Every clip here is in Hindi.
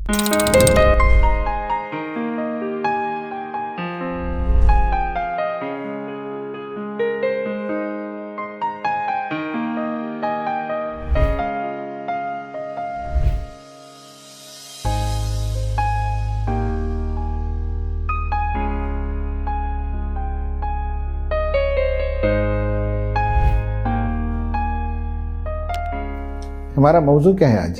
हमारा मौजू क्या है आज?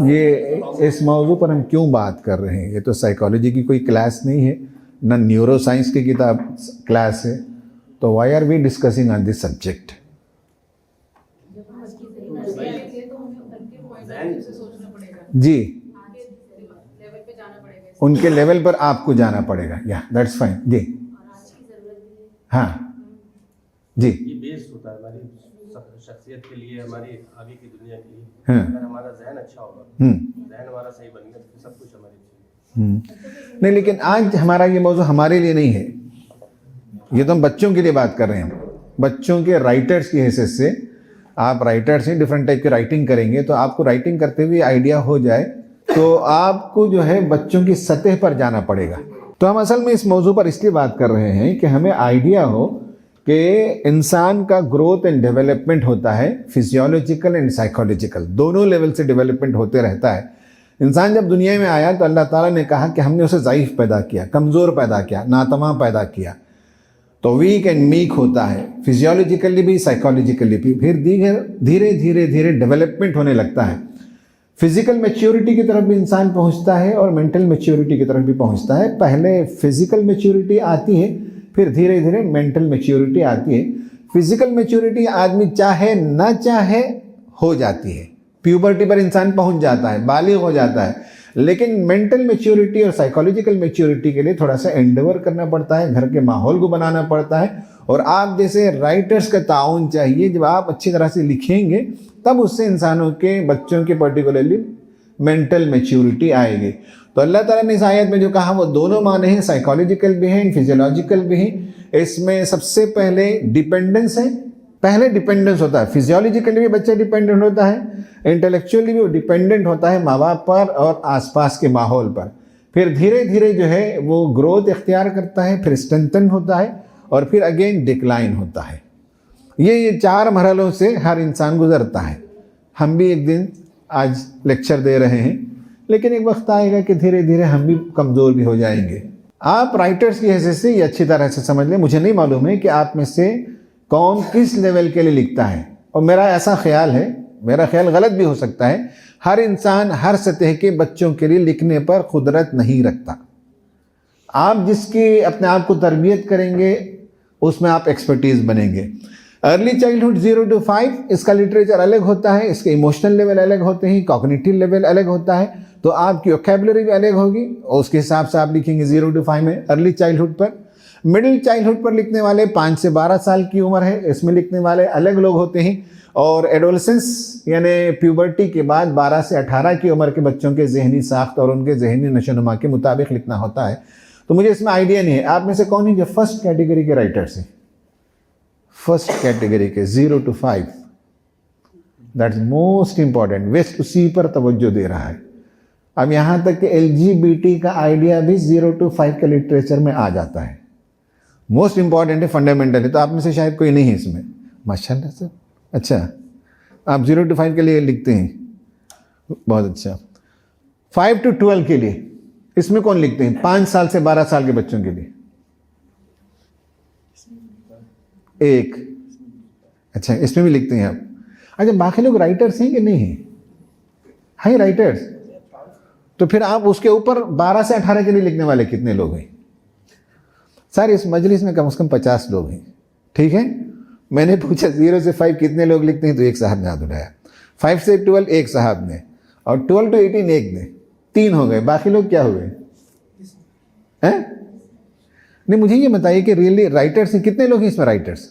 ये इस मौजू पर हम क्यों बात कर रहे हैं? ये तो साइकोलॉजी की कोई क्लास नहीं है, ना न्यूरो साइंस की किताब क्लास है, तो why are we discussing on this subject? जी, उनके लेवल पर आपको जाना पड़ेगा। या दैट्स फाइन जी। हाँ जी, ये बेस्ड होता है हमारी शख्सियत के लिए, हमारी आगे की दुनिया के लिए। अगर हमारा जहन अच्छा होगा, जहन हमारा सही बन गया तो सब कुछ हमारे नहीं, लेकिन आज हमारा ये मौजू हमारे लिए नहीं है, ये तो हम बच्चों के लिए बात कर रहे हैं। बच्चों के राइटर्स की हैसियत से, आप राइटर्स हैं, डिफरेंट टाइप की राइटिंग करेंगे, तो आपको राइटिंग करते हुए आइडिया हो जाए तो आपको जो है बच्चों की सतह पर जाना पड़ेगा। तो हम असल में इस मौजू पर इसलिए बात कर रहे हैं कि हमें आइडिया हो कि इंसान का ग्रोथ एंड डेवलपमेंट होता है फिजियोलॉजिकल एंड साइकोलॉजिकल, दोनों लेवल से डेवलपमेंट होते रहता है। इंसान जब दुनिया में आया तो अल्लाह ताला ने कहा कि हमने उसे ज़ईफ़ पैदा किया, कमज़ोर पैदा किया, नातमा पैदा किया, तो वीक एंड मीक होता है फिजियोलॉजिकली भी, साइकोलॉजिकली भी। फिर धीरे धीरे धीरे डेवलपमेंट होने लगता है, फिजिकल मैच्योरिटी की तरफ भी इंसान पहुंचता है और मेंटल मैच्योरिटी की तरफ भी पहुंचता है। पहले फिजिकल मैच्योरिटी आती है, फिर धीरे धीरे मेंटल मैच्योरिटी आती है। फिजिकल मैच्योरिटी आदमी चाहे ना चाहे हो जाती है, प्यूबर्टी पर इंसान पहुंच जाता है, बालिग हो जाता है। लेकिन मेंटल मैच्योरिटी और साइकोलॉजिकल मैच्योरिटी के लिए थोड़ा सा एंडेवर करना पड़ता है, घर के माहौल को बनाना पड़ता है, और आप जैसे राइटर्स का ताउन चाहिए। जब आप अच्छी तरह से लिखेंगे तब उससे इंसानों के, बच्चों के पर्टिकुलरली मेंटल मैच्योरिटी आएगी। तो अल्लाह ताला ने इस आयत में जो कहा वो दोनों माने हैं, साइकोलॉजिकल भी हैं, फिजियोलॉजिकल भी हैं। इसमें सबसे पहले डिपेंडेंस है, पहले डिपेंडेंस होता है। फिजियोलॉजिकली भी बच्चा डिपेंडेंट होता है, इंटेलेक्चुअली भी वो डिपेंडेंट होता है माँ बाप पर और आसपास के माहौल पर। फिर धीरे धीरे जो है वो ग्रोथ इख्तियार करता है, फिर स्ट्रेंथन होता है और फिर अगेन डिक्लाइन होता है। ये 4 मरहलों से हर इंसान गुजरता है। हम भी एक दिन आज लेक्चर दे रहे हैं, लेकिन एक वक्त आएगा कि धीरे धीरे हम भी कमज़ोर भी हो जाएंगे। आप राइटर्स की हैसियत से ये अच्छी तरह से समझ लें, मुझे नहीं मालूम है कि आप में से कौन किस लेवल के लिए लिखता है, और मेरा ऐसा ख्याल है, मेरा ख्याल गलत भी हो सकता है, हर इंसान हर सतह के बच्चों के लिए लिखने पर कुदरत नहीं रखता। आप जिसकी अपने आप को तरबियत करेंगे उसमें आप एक्सपर्टीज़ बनेंगे। अर्ली चाइल्डहुड 0 to 5 इसका लिटरेचर अलग होता है, इसके इमोशनल लेवल अलग होते हैं, कॉग्निटिव लेवल अलग होता है, तो आपकी वोकैबुलरी भी अलग होगी और उसके हिसाब से आप लिखेंगे 0 to 5 में अर्ली चाइल्डहुड पर। मिडिल चाइल्डहुड पर लिखने वाले 5 से 12 साल की उम्र है, इसमें लिखने वाले अलग लोग होते हैं। और एडोलसेंस यानी प्यूबर्टी के बाद 12 से 18 की उम्र के बच्चों के जहनी साख्त और उनके जहनी नशोनुमा के मुताबिक लिखना होता है। तो मुझे इसमें आइडिया नहीं है आप में से कौन है जो फर्स्ट कैटेगरी के राइटर्स हैं, फर्स्ट कैटेगरी के 0 to 5, दैट्स मोस्ट इंपॉर्टेंट। वेस्ट उसी पर तवज्जो दे रहा है। अब यहाँ तक कि LGBT का आइडिया भी 0 to 5 के लिटरेचर में आ जाता है। मोस्ट इंपॉर्टेंट है, फंडामेंटल है। तो आप में से शायद कोई नहीं है इसमें, माशाल्लाह सर। अच्छा, आप 0 to 5 के लिए लिखते हैं, बहुत अच्छा। 5 to 12 के लिए इसमें कौन लिखते हैं? 5 साल से 12 साल के बच्चों के लिए एक, अच्छा इसमें भी लिखते हैं आप। अच्छा, बाकी लोग राइटर्स हैं कि नहीं हैं? हैं राइटर्स। तो फिर आप उसके ऊपर 12 से 18 के लिए लिखने वाले कितने लोग हैं? सर इस मजलिस में कम से कम 50 लोग हैं, ठीक है। मैंने पूछा 0 से 5 कितने लोग लिखते हैं, तो एक साहब ने हाथ उठाया। 5 से 12 एक साहब ने, और 12 to 18 एक ने, 3 हो गए। बाकी लोग क्या हुए हैं? नहीं, मुझे ये बताइए कि रियली राइटर्स कितने लोग हैं इसमें writers?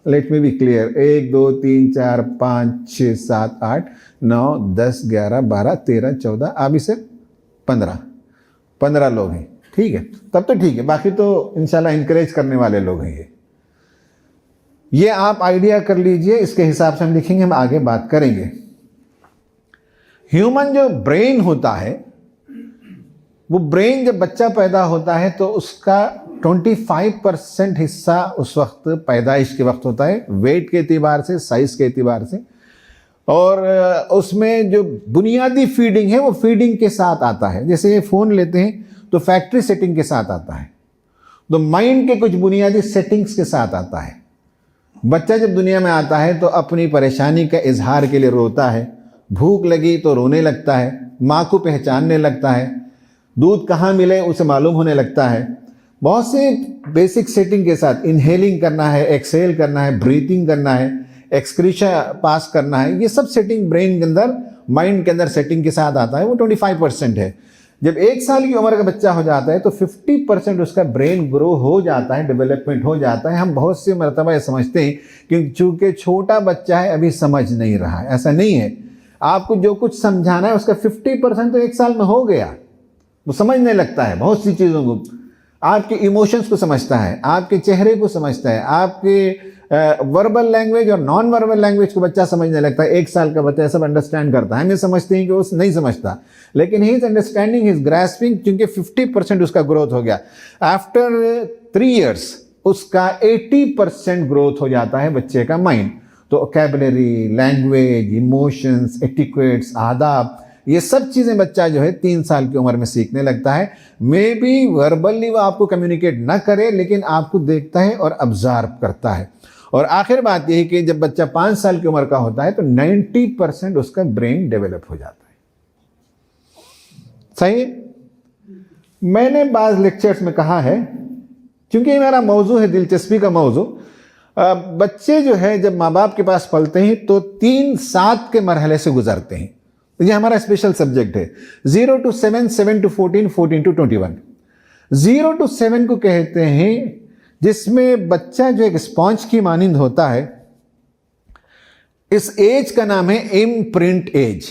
Let me be clear, 1 2 3 4 5 6 7 8 9 10 11 12 13 14, आप इसे 15 लोग हैं, ठीक है। तब तो ठीक है, बाकी तो इंशाल्लाह इनकरेज करने वाले लोग हैं। ये आप आइडिया कर लीजिए, इसके हिसाब से हम लिखेंगे, हम आगे बात करेंगे। ह्यूमन जो ब्रेन होता है, वो ब्रेन जब बच्चा पैदा होता है तो उसका 25% हिस्सा उस वक्त पैदाइश के वक्त होता है, वेट के एतबार से, साइज के एतबार से। और उसमें जो बुनियादी फीडिंग है वो फीडिंग के साथ आता है। जैसे ये फ़ोन लेते हैं तो फैक्ट्री सेटिंग के साथ आता है, तो माइंड के कुछ बुनियादी सेटिंग्स के साथ आता है। बच्चा जब दुनिया में आता है तो अपनी परेशानी का इजहार के लिए रोता है, भूख लगी तो रोने लगता है, माँ को पहचानने लगता है, दूध कहाँ मिले उसे मालूम होने लगता है। बहुत से बेसिक सेटिंग के साथ इनहेलिंग करना है, एक्सेल करना है, ब्रीथिंग करना है, एक्सक्रीशन पास करना है, ये सब सेटिंग ब्रेन के अंदर, माइंड के अंदर सेटिंग के साथ आता है। वो 25% है। जब 1 साल की उम्र का बच्चा हो जाता है तो 50% उसका ब्रेन ग्रो हो जाता है, डेवलपमेंट हो जाता है। हम बहुत सी मरतबा ये समझते हैं कि चूंकि छोटा बच्चा है अभी समझ नहीं रहा है, ऐसा नहीं है। आपको जो कुछ समझाना है उसका 50% तो 1 साल में हो गया, वो समझने लगता है बहुत सी चीज़ों को, आपके इमोशंस को समझता है, आपके चेहरे को समझता है, आपके वर्बल लैंग्वेज और नॉन वर्बल लैंग्वेज को बच्चा समझने लगता है। 1 साल का बच्चा सब अंडरस्टैंड करता है। हम ये समझते हैं कि वो नहीं समझता, लेकिन he is understanding, he is grasping, क्योंकि 50% उसका ग्रोथ हो गया। आफ्टर 3 years उसका 80% ग्रोथ हो जाता है बच्चे का माइंड। तो वोकैबुलरी, लैंग्वेज, इमोशंस, एटिक्वेट्स, आदाब, ये सब चीज़ें बच्चा जो है 3 साल की उम्र में सीखने लगता है। मे बी वर्बली वो आपको कम्युनिकेट ना करे, लेकिन आपको देखता है और ऑब्जर्व करता है। और आखिर बात यही कि जब बच्चा 5 साल की उम्र का होता है तो 90% उसका ब्रेन डेवलप हो जाता है। सही है? मैंने बाज़ लेक्चर्स में कहा है, क्योंकि ये मेरा मौजू है, दिलचस्पी का मौजू, बच्चे जो है जब माँ बाप के पास पलते हैं तो 3-7 के मरहले से गुजरते हैं। ये हमारा स्पेशल सब्जेक्ट है। 0 to 7, 7 to 14, 14 to 21। 0 to 7 को कहते हैं जिसमें बच्चा जो एक स्पॉन्ज की मानिंद होता है। इस एज का नाम है इम्प्रिंट एज।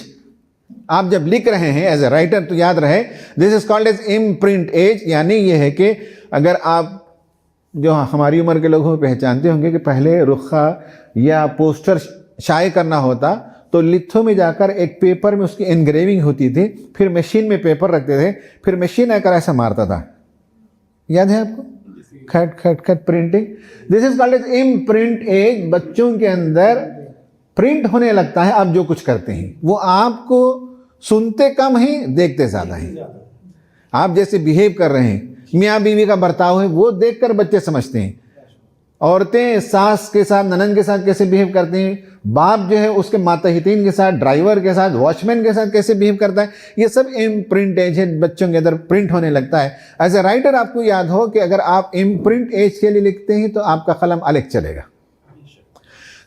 आप जब लिख रहे हैं एज ए राइटर तो याद रहे, this is called as imprint age. यानी यह है कि अगर आप जो हमारी उम्र के लोगों को पहचानते होंगे कि पहले रुखा या पोस्टर शाये करना होता तो लिथो में जाकर एक पेपर में उसकी एनग्रेविंग होती थी, फिर मशीन में पेपर रखते थे, फिर मशीन आकर ऐसा मारता था। याद है आपको? खट खट खट printing. This is called as imprint age. बच्चों के अंदर प्रिंट होने लगता है आप जो कुछ करते हैं। वो आपको सुनते कम ही, देखते ज्यादा ही। आप जैसे बिहेव कर रहे हैं, मियाँ बीवी का बर्ताव है, वो देखकर बच्चे समझते हैं। औरतें सास के साथ, ननद के साथ कैसे बिहेव करते हैं, बाप जो है उसके मातहतीन के साथ, ड्राइवर के साथ, वॉचमैन के साथ कैसे बिहेव करता है, ये सब इम्प्रिंट एज है, बच्चों के अंदर प्रिंट होने लगता है। एज ए राइटर आपको याद हो कि अगर आप इम्प्रिंट एज के लिए लिखते हैं तो आपका कलम अलग चलेगा।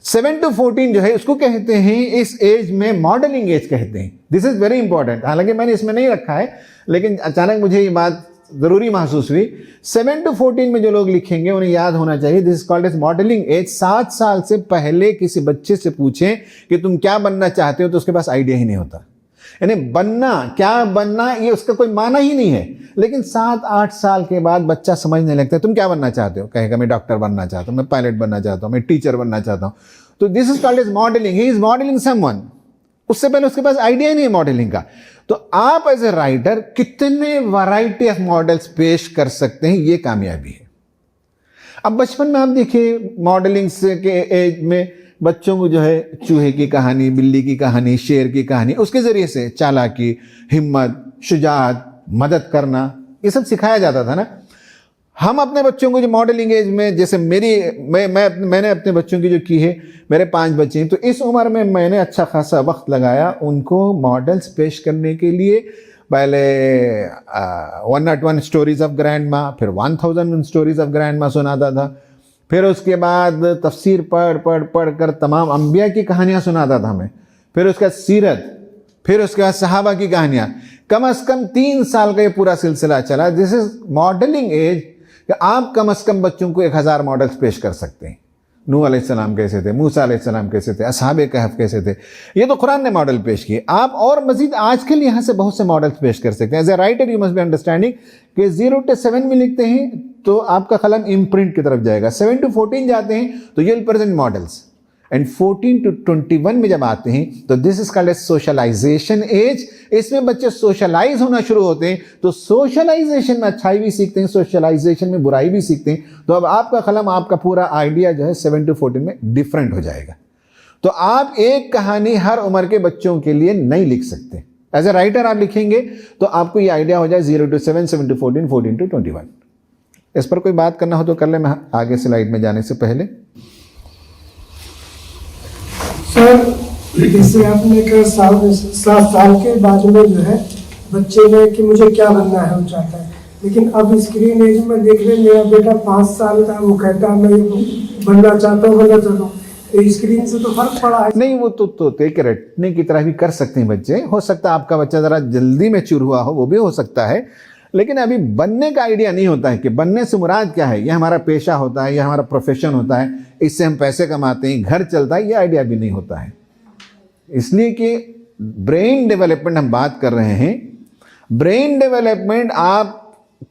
7 to 14 जो है उसको कहते हैं, इस एज में मॉडलिंग एज कहते हैं। This is very important. हालांकि मैंने इसमें नहीं रखा है, लेकिन अचानक मुझे ये बात जरूरी महसूस हुई। 7 to 14 में जो लोग लिखेंगे उन्हें याद होना चाहिए, this is called as modelling age. 7 साल से पहले किसी बच्चे से पूछें कि तुम क्या बनना चाहते हो तो उसके पास आइडिया ही नहीं होता। यानी बनना, क्या बनना, ये उसका कोई माना ही नहीं है। लेकिन 7-8 साल के बाद बच्चा समझने लगता है, तुम क्या बनना चाहते हो? कहेगा मैं डॉक्टर बनना चाहता हूँ, मैं पायलट बनना चाहता हूँ, मैं टीचर बनना चाहता हूँ। तो this is called as modelling. He is modelling someone. उससे पहले उसके पास आइडिया ही नहीं है मॉडलिंग का। तो आप एज ए राइटर कितने वैरायटी ऑफ मॉडल्स पेश कर सकते हैं, ये कामयाबी है। अब बचपन में आप देखिए मॉडलिंग के एज में बच्चों को जो है चूहे की कहानी, बिल्ली की कहानी, शेर की कहानी, उसके जरिए से चालाकी, हिम्मत, शुजाअत, मदद करना, ये सब सिखाया जाता था ना। हम अपने बच्चों को जो मॉडलिंग एज में, जैसे मैंने अपने बच्चों की जो की है, मेरे 5 बच्चे हैं, तो इस उम्र में मैंने अच्छा खासा वक्त लगाया उनको मॉडल्स पेश करने के लिए। पहले 101 स्टोरीज ऑफ ग्रैंड माँ, फिर 1001 स्टोरीज ऑफ ग्रैंड माँ सुनाता था। फिर उसके बाद तफसीर पढ़ कर तमाम अंबिया की कहानियाँ सुनाता था हमें। फिर उसका सीरत, फिर उसके बाद सहाबा की कहानियाँ। कम से कम 3 साल का ये पूरा सिलसिला चला। दिस इज मॉडलिंग एज कि आप कम से कम बच्चों को 1000 मॉडल्स पेश कर सकते हैं। नूह अलैहिस्सलाम कैसे थे, मूसा अलैहिस्सलाम कैसे थे, असहाबे कहफ कैसे थे, ये तो कुरान ने मॉडल पेश किए। आप और मजीद आजकल यहाँ से बहुत से मॉडल्स पेश कर सकते हैं। As a writer you must be understanding कि 0 to 7 में लिखते हैं तो आपका कलम इम्प्रिंट की तरफ जाएगा। 7 to 14 जाते हैं तो ये प्रेजेंट मॉडल्स, एंड 14 to 21 में जब आते हैं तो this is called as socialisation age. इसमें बच्चे सोशलाइज होना शुरू होते हैं, तो सोशलाइजेशन में अच्छाई भी सीखते हैं, सोशलाइजेशन में बुराई भी सीखते हैं। तो अब आपका कलम, आपका पूरा आइडिया जो है 7 to 14 में डिफरेंट हो जाएगा। तो आप एक कहानी हर उम्र के बच्चों के लिए नहीं लिख सकते। एज ए राइटर आप लिखेंगे तो आपको ये आइडिया हो जाए 0 to 7, 7 to 14, 14 to 21। इस पर कोई बात करना हो तो कर ले, मैं आगे स्लाइड में जाने से पहले। सर, जैसे आपने कहा 7 साल के बाद में जो है बच्चे ने कि मुझे क्या बनना है, वो चाहता है, लेकिन अब स्क्रीन एज में देख रहे मेरा बेटा 5 साल का, वो कहता है मैं बनना चाहता हूँ। स्क्रीन से तो फर्क पड़ा है। नहीं, वो तो एक रटने की तरह भी कर सकते हैं बच्चे। हो सकता है आपका बच्चा जरा जल्दी मैच्योर हुआ हो, वो भी हो सकता है, लेकिन अभी बनने का आइडिया नहीं होता है कि बनने से मुराद क्या है। यह हमारा पेशा होता है, यह हमारा प्रोफेशन होता है, इससे हम पैसे कमाते हैं, घर चलता है, यह आइडिया भी नहीं होता है। इसलिए कि ब्रेन डेवलपमेंट हम बात कर रहे हैं। ब्रेन डेवलपमेंट, आप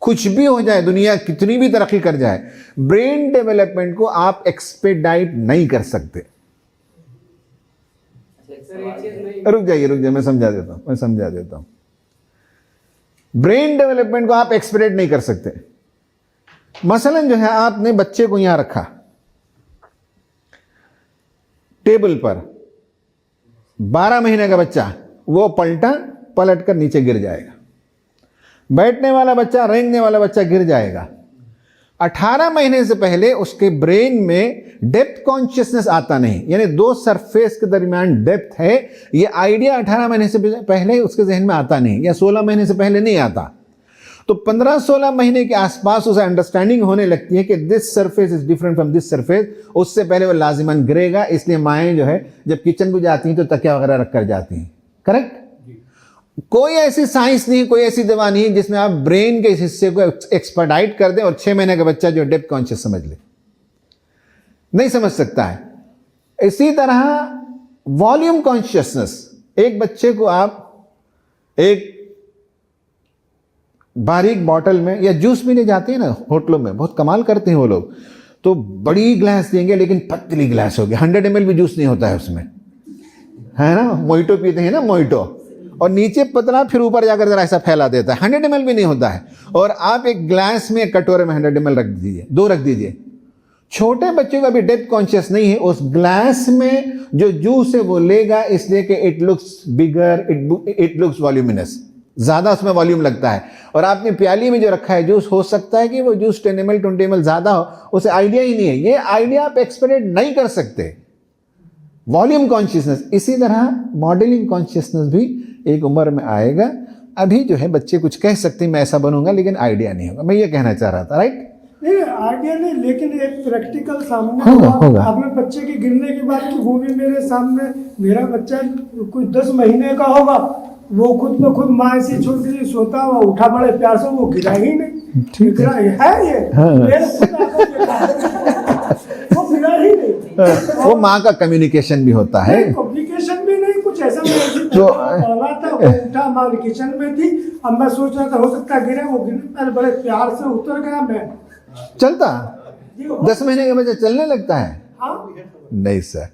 कुछ भी हो जाए, दुनिया कितनी भी तरक्की कर जाए, ब्रेन डेवलपमेंट को आप एक्सपेडाइट नहीं कर सकते। रुक जाइए, मैं समझा देता हूं। ब्रेन डेवलपमेंट को आप एक्सपेडाइट नहीं कर सकते। मसलन जो है, आपने बच्चे को यहां रखा टेबल पर, 12 महीने का बच्चा, वो पलट कर नीचे गिर जाएगा। बैठने वाला बच्चा, रेंगने वाला बच्चा गिर जाएगा। 18 महीने से पहले उसके ब्रेन में डेप्थ कॉन्शियसनेस आता नहीं, यानी दो सरफेस के दरमियान डेप्थ है, ये आइडिया 18 महीने से पहले उसके जहन में आता नहीं, या 16 महीने से पहले नहीं आता। तो 15-16 महीने के आसपास उसे अंडरस्टैंडिंग होने लगती है कि this surface is different from this surface. उससे पहले वो लाजिमन गिरेगा। इसलिए माएँ जो है जब किचन को जाती हैं तो तकिया वगैरह रख कर जाती हैं। करेक्ट? कोई ऐसी साइंस नहीं, कोई ऐसी दवा नहीं जिसमें आप ब्रेन के इस हिस्से को एक्सपर्टाइट कर दें और 6 महीने का बच्चा जो डेप्थ कॉन्शियस समझ ले, नहीं समझ सकता है। इसी तरह वॉल्यूम कॉन्शियसनेस, एक बच्चे को आप एक बारीक बॉटल में, या जूस पीने जाते हैं ना होटलों में, बहुत कमाल करते हैं वो लोग, तो बड़ी ग्लास देंगे लेकिन पतली ग्लास होगी, 100 ml भी जूस नहीं होता है उसमें, है ना। मोइटो पीते हैं ना, मोइटो, और नीचे पतला, फिर ऊपर जाकर जरा ऐसा फैला देता है, 100 ml भी नहीं होता है। और आप एक ग्लास में, कटोरे में 100 ml रख दीजिए, 2 रख दीजिए। छोटे बच्चों का भी डेप्थ कॉन्शियस नहीं है, उस ग्लास में जो जूस है वो लेगा, इसलिए कि it looks bigger, it looks voluminous, ज्यादा उसमें वॉल्यूम लगता है। और आपने प्याली में जो रखा है जूस, हो सकता है कि वो जूस 10 ml 20 ml ज्यादा हो, उसे आइडिया ही नहीं है। ये आइडिया आप एक्सपेरिमेंट नहीं कर सकते। वॉल्यूम कॉन्शियसनेस, इसी तरह मॉडलिंग कॉन्शियसनेस भी एक उम्र में आएगा। अभी जो है बच्चे कुछ कह सकते हैं मैं ऐसा बनूंगा, लेकिन आइडिया नहीं होगा। मैं ये कहना चाह रहा था, राइट? नहीं, आइडिया नहीं, लेकिन एक प्रैक्टिकल सामने होगा। अपने बच्चे के गिरने की बात की, वो भी मेरे सामने, मेरा बच्चा कुछ 10 महीने का होगा, वो खुद ब खुद माँ से छोड़ के सोता हुआ उठा, बड़े प्यार से, वो गिरा ही नहीं। गिरा है ये, मेरे खुद वो गिरा ही नहीं। वो माँ का कम्युनिकेशन भी होता है, कम्युनिकेशन भी नहीं, कुछ ऐसा तो था, वो उठा, माँ किचन में थी, अब मैं सोच रहा था हो सकता गिरे, वो गिरे, बड़े प्यार से उतर गया। मैं चलता 10 महीने का बच्चा चलने लगता है? हाँ? नहीं सर,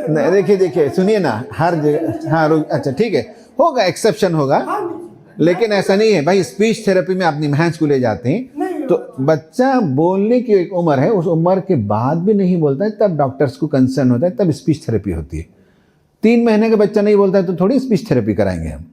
नहीं, देखिए सुनिए ना, हर जगह, हाँ अच्छा ठीक है, होगा, एक्सेप्शन होगा, लेकिन ऐसा नहीं है भाई। स्पीच थेरेपी में आप निमहांस को ले जाते हैं तो बच्चा बोलने की एक उम्र है, उस उम्र के बाद भी नहीं बोलता है, तब डॉक्टर्स को कंसर्न होता है, तब स्पीच थेरेपी होती है। 3 महीने का बच्चा नहीं बोलता है तो थोड़ी स्पीच थेरेपी कराएंगे हम।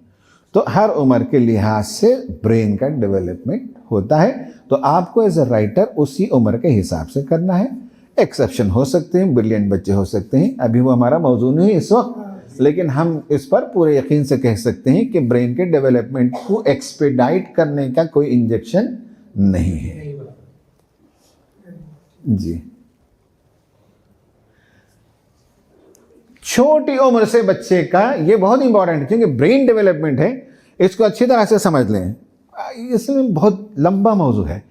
तो हर उम्र के लिहाज से ब्रेन का डेवलपमेंट होता है, तो आपको एज ए राइटर उसी उम्र के हिसाब से करना है। एक्सेप्शन हो सकते हैं, ब्रिलियंट बच्चे हो सकते हैं, अभी वो हमारा मौजू नहीं है इस वक्त, लेकिन हम इस पर पूरे यकीन से कह सकते हैं कि ब्रेन के डेवलपमेंट को एक्सपेडाइट करने का कोई इंजेक्शन नहीं है जी। छोटी उम्र से बच्चे का, ये बहुत इंपॉर्टेंट है क्योंकि ब्रेन डेवलपमेंट है, इसको अच्छी तरह से समझ लें। इसमें बहुत लंबा मौजू है।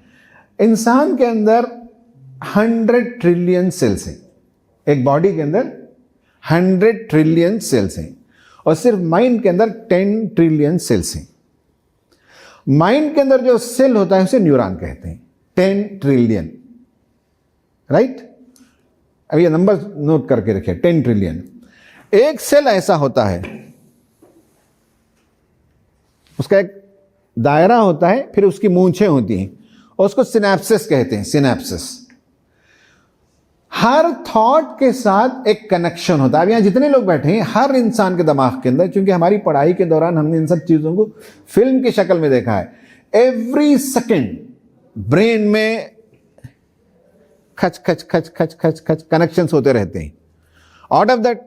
इंसान के अंदर 100 ट्रिलियन सेल्स हैं, एक बॉडी के अंदर 100 ट्रिलियन सेल्स हैं, और सिर्फ माइंड के अंदर 10 ट्रिलियन सेल्स हैं। माइंड के अंदर जो सेल होता है उसे न्यूरॉन कहते हैं। 10 ट्रिलियन, राइट? अब ये नंबर नोट करके रखिए, 10 ट्रिलियन। एक सेल ऐसा होता है, उसका एक दायरा होता है, फिर उसकी मूंछें होती हैं और उसको सिनेप्सिस कहते हैं, सिनेप्सिस। हर थॉट के साथ एक कनेक्शन होता है। अब यहां जितने लोग बैठे हैं, हर इंसान के दिमाग के अंदर, क्योंकि हमारी पढ़ाई के दौरान हमने इन सब चीजों को फिल्म की शक्ल में देखा है, एवरी सेकेंड ब्रेन में खच खच खच खच खच खच कनेक्शंस होते रहते हैं। Out of that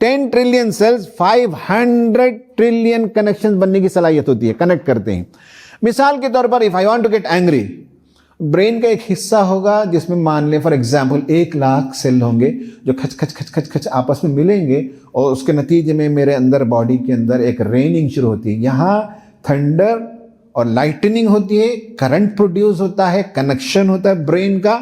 10 trillion cells 500 trillion connection बनने की सलाहियत होती है, कनेक्ट करते हैं। मिसाल के तौर पर if I want to get angry, brain का एक हिस्सा होगा जिसमें मान लें फॉर एग्जांपल 1 लाख सेल होंगे जो खच खच खच खच खच आपस में मिलेंगे और उसके नतीजे में मेरे अंदर बॉडी के अंदर एक रेनिंग शुरू होती है। यहाँ थंडर और लाइटनिंग होती है, करंट प्रोड्यूस होता है, कनेक्शन होता है ब्रेन का,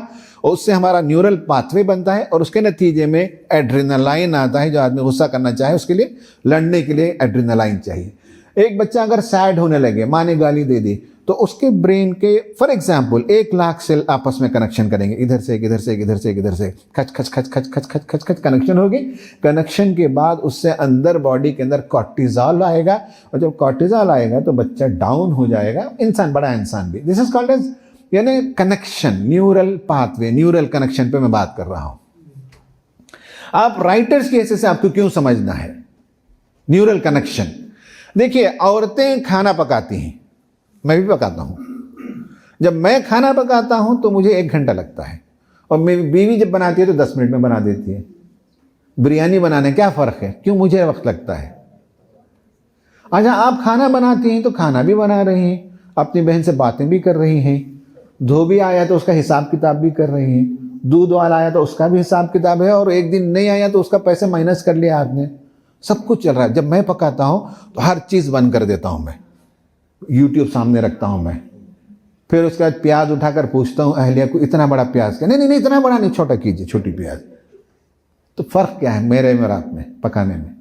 और उससे हमारा न्यूरल पाथवे बनता है और उसके नतीजे में एड्रेनालाइन आता है। जो आदमी गुस्सा करना चाहे उसके लिए, लड़ने के लिए एड्रेनालाइन चाहिए। एक बच्चा अगर सैड होने लगे, माँ ने गाली दे दी, तो उसके ब्रेन के फॉर एग्जांपल 1 लाख सेल आपस में कनेक्शन करेंगे, इधर से इधर से इधर से इधर से खच खच खच खच खच खच खच खच कनेक्शन होगी। कनेक्शन के बाद उससे अंदर बॉडी के अंदर कॉर्टिजॉल आएगा, और जब कॉर्टिजॉल आएगा तो बच्चा डाउन हो जाएगा, इंसान, बड़ा इंसान भी। दिस इज कॉल्ड एज यानी connection, neural pathway, neural connection पे मैं बात कर रहा हूं। आप राइटर्स की हैसियत से आपको क्यों समझना है न्यूरल कनेक्शन? देखिए, औरतें खाना पकाती हैं, मैं भी पकाता हूं। जब मैं खाना पकाता हूं तो मुझे 1 घंटा लगता है, और मेरी बीवी जब बनाती है तो 10 मिनट में बना देती है। बिरयानी बनाने क्या फ़र्क है? क्यों मुझे वक्त लगता है? अच्छा, आप खाना बनाती हैं तो खाना भी बना रही हैं, अपनी बहन से बातें भी कर रही हैं, धोबी आया तो उसका हिसाब किताब भी कर रही हैं, दूध वाला आया तो उसका भी हिसाब किताब है, और एक दिन नहीं आया तो उसका पैसे माइनस कर लिया आपने। सब कुछ चल रहा है। जब मैं पकाता हूं तो हर चीज़ बंद कर देता हूं, मैं यूट्यूब सामने रखता हूं मैं। फिर उसके बाद प्याज उठाकर पूछता हूं अहलिया को, इतना बड़ा प्याज क्या? नहीं, इतना बड़ा नहीं, छोटा कीजिए, छोटी प्याज। तो फर्क क्या है मेरे में, रात में पकाने में?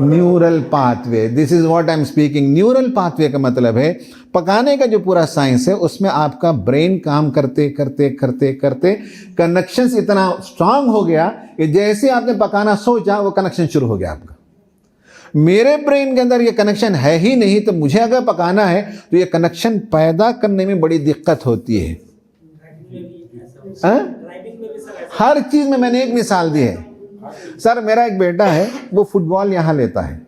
Neural pathway, this is what I am speaking. Neural pathway का मतलब है पकाने का जो पूरा साइंस है, उसमें आपका ब्रेन काम करते करते करते करते कनेक्शंस इतना स्ट्रांग हो गया कि जैसे आपने पकाना सोचा वो कनेक्शन शुरू हो गया आपका। मेरे ब्रेन के अंदर ये कनेक्शन है ही नहीं, तो मुझे अगर पकाना है तो ये कनेक्शन पैदा करने में बड़ी दिक्कत होती है। हर चीज में मैंने एक मिसाल दी है। सर, मेरा एक बेटा है, वो फुटबॉल यहां लेता है,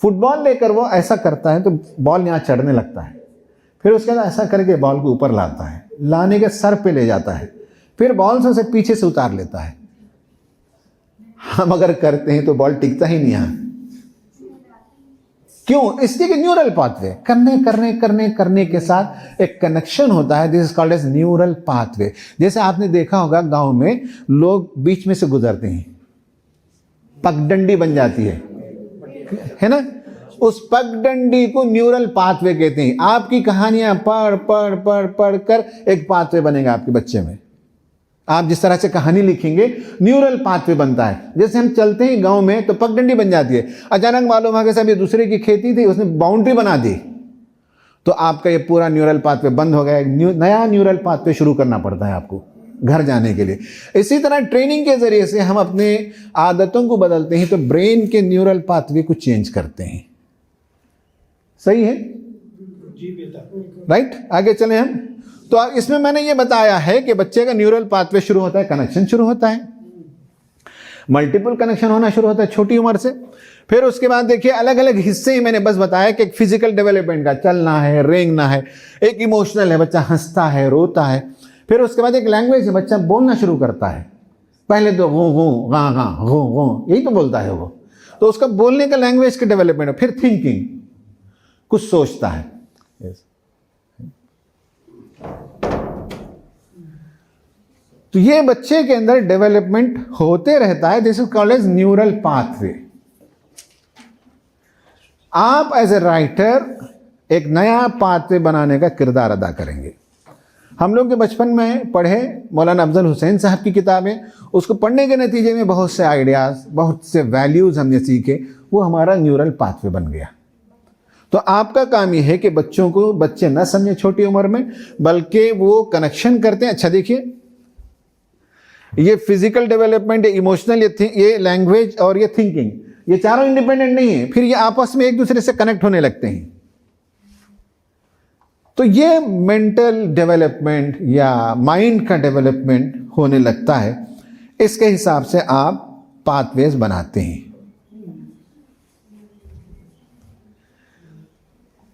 फुटबॉल लेकर वो ऐसा करता है तो बॉल यहां चढ़ने लगता है, फिर उसके बाद ऐसा करके बॉल को ऊपर लाता है, लाने के सर पे ले जाता है, फिर बॉल से उसे पीछे से उतार लेता है। हम अगर करते हैं तो बॉल टिकता ही नहीं यहां। क्यों? इसलिए कि न्यूरल पाथवे, करने करने करने करने के साथ एक कनेक्शन होता है। This is called as neural pathway. जैसे आपने देखा होगा गांव में लोग बीच में से गुजरते हैं, पगडंडी बन जाती है ना? उस पगडंडी को न्यूरल पाथवे कहते हैं। आपकी कहानियां पढ़ पढ़ पढ़ पढ़ कर एक पाथवे बनेगा आपके बच्चे में। आप जिस तरह से कहानी लिखेंगे, न्यूरल पाथवे बनता है। जैसे हम चलते हैं गांव में तो पगडंडी बन जाती है, अचानक मालूम है कि साहब ये दूसरे की खेती थी, उसने बाउंड्री बना दी, तो आपका ये पूरा न्यूरल पाथवे बंद हो गया। एक नया न्यूरल पाथवे शुरू करना पड़ता है आपको घर जाने के लिए। इसी तरह ट्रेनिंग के जरिए से हम अपने आदतों को बदलते हैं, तो ब्रेन के न्यूरल पाथवे को चेंज करते हैं। सही है? राइट, आगे चलें हम। तो इसमें मैंने ये बताया है कि बच्चे का न्यूरल पाथवे शुरू होता है, कनेक्शन शुरू होता है, मल्टीपल कनेक्शन होना शुरू होता है छोटी उम्र से। फिर उसके बाद देखिए अलग अलग हिस्से ही मैंने बस बताया कि एक फिजिकल डेवलपमेंट का, चलना है, रेंगना है, एक इमोशनल है, बच्चा हंसता है, रोता है। फिर उसके बाद एक लैंग्वेज है, बच्चा बोलना शुरू करता है। पहले तो गो गो गा गा गो गो यही तो बोलता है वो, तो उसका बोलने का लैंग्वेज का डेवलपमेंट है। फिर थिंकिंग, कुछ सोचता है। तो ये बच्चे के अंदर डेवलपमेंट होते रहता है। This is called as neural pathway. आप एज ए राइटर एक नया पाथवे बनाने का किरदार अदा करेंगे। हम लोग जो बचपन में पढ़े मौलाना अफजल हुसैन साहब की किताबें, उसको पढ़ने के नतीजे में बहुत से आइडियाज, बहुत से वैल्यूज हमने सीखे, वो हमारा न्यूरल पाथवे बन गया। तो आपका काम यह है कि बच्चों को बच्चे न समझे छोटी उम्र में, बल्कि वो कनेक्शन करते हैं। अच्छा देखिए, ये फिजिकल डेवलपमेंट, ये इमोशनल, ये लैंग्वेज और ये थिंकिंग, ये चारों इंडिपेंडेंट नहीं है, फिर ये आपस में एक दूसरे से कनेक्ट होने लगते हैं। तो ये मेंटल डेवलपमेंट या माइंड का डेवलपमेंट होने लगता है। इसके हिसाब से आप पाथवेज बनाते हैं।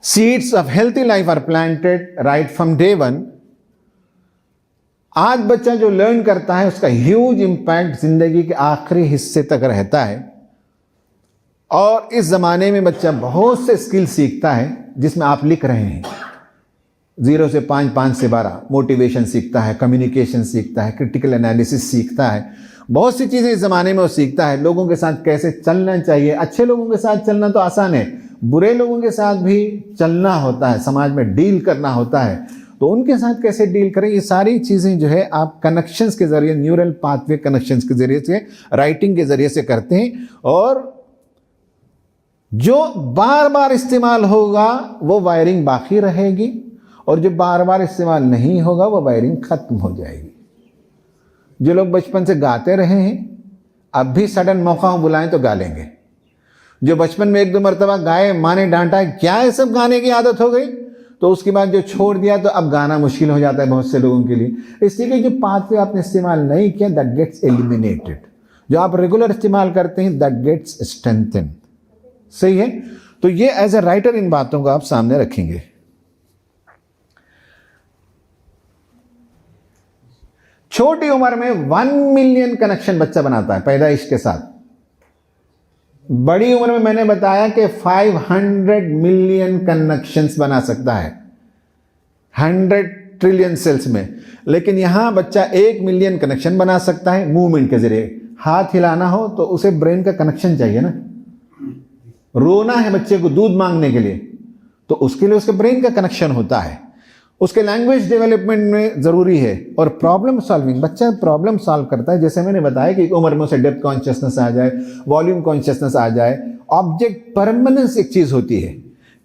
Seeds of healthy life are planted right from day one. आज बच्चा जो लर्न करता है उसका ह्यूज इंपैक्ट जिंदगी के आखिरी हिस्से तक रहता है। और इस जमाने में बच्चा बहुत से स्किल सीखता है, जिसमें आप लिख रहे हैं 0 से 5, 5 से 12, मोटिवेशन सीखता है, कम्युनिकेशन सीखता है, क्रिटिकल एनालिसिस सीखता है, बहुत सी चीजें इस जमाने में वो सीखता है। लोगों के साथ कैसे चलना चाहिए, अच्छे लोगों के साथ चलना तो आसान है, बुरे लोगों के साथ भी चलना होता है, समाज में डील करना होता है, तो उनके साथ कैसे डील करें, ये सारी चीजें जो है आप कनेक्शंस के जरिए, न्यूरल पाथवे कनेक्शंस के जरिए से, राइटिंग के जरिए से करते हैं। और जो बार बार इस्तेमाल होगा वो वायरिंग बाकी रहेगी, और जो बार बार इस्तेमाल नहीं होगा वो वायरिंग खत्म हो जाएगी। जो लोग बचपन से गाते रहे हैं, अब भी सडन मौका बुलाएं तो गा लेंगे। जो बचपन में 1-2 मरतबा गाए, माँ ने डांटा, क्या है सब गाने की आदत हो गई, तो उसके बाद जो छोड़ दिया तो अब गाना मुश्किल हो जाता है बहुत से लोगों के लिए। इसलिए कि जो पाथवे आपने इस्तेमाल नहीं किया, दैट गेट्स एलिमिनेटेड। जो आप रेगुलर इस्तेमाल करते हैं, दैट गेट्स स्ट्रेंथन। सही है। तो ये एज ए राइटर इन बातों को आप सामने रखेंगे। छोटी उम्र में 1 मिलियन कनेक्शन बच्चा बनाता है पैदाइश के साथ। बड़ी उम्र में मैंने बताया कि 500 मिलियन कनेक्शंस बना सकता है 100 ट्रिलियन सेल्स में। लेकिन यहां बच्चा 1 मिलियन कनेक्शन बना सकता है मूवमेंट के जरिए। हाथ हिलाना हो तो उसे ब्रेन का कनेक्शन चाहिए ना। रोना है बच्चे को दूध मांगने के लिए, तो उसके लिए उसके ब्रेन का कनेक्शन होता है। उसके लैंग्वेज डेवलपमेंट में जरूरी है। और प्रॉब्लम सॉल्विंग, बच्चा प्रॉब्लम सॉल्व करता है। जैसे मैंने बताया कि उम्र में उसे डेप्थ कॉन्शियसनेस आ जाए, वॉल्यूम कॉन्शियसनेस आ जाए। ऑब्जेक्ट परमानेंस एक चीज होती है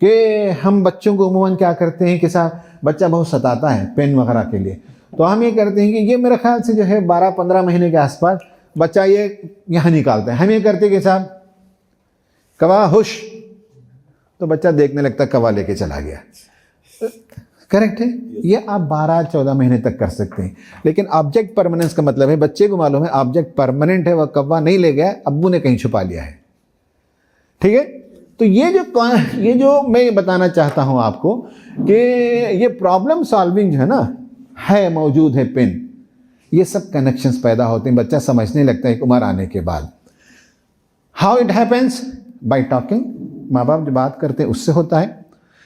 कि हम बच्चों को उम्मूमन क्या करते हैं कि साहब बच्चा बहुत सताता है पेन वगैरह के लिए, तो हम ये करते हैं कि ये मेरे ख्याल से जो है 12-15 महीने के आसपास बच्चा ये यहाँ निकालता है। हम ये करते हैं कि साहब कवा हुश, तो बच्चा देखने लगता कवा लेके चला गया। करेक्ट है। ये आप 12-14 महीने तक कर सकते हैं। लेकिन ऑब्जेक्ट परमानेंस का मतलब है बच्चे को मालूम है ऑब्जेक्ट परमानेंट है, वह कव्वा नहीं ले गया, अब्बू ने कहीं छुपा लिया है। ठीक है। तो ये जो मैं बताना चाहता हूं आपको कि ये प्रॉब्लम सॉल्विंग जो है ना, है मौजूद है पेन, ये सब कनेक्शंस पैदा होते हैं, बच्चा समझने लगता है एक उम्र आने के बाद। How it happens? Bye talking, माँ बाप जो बात करते हैं उससे होता है।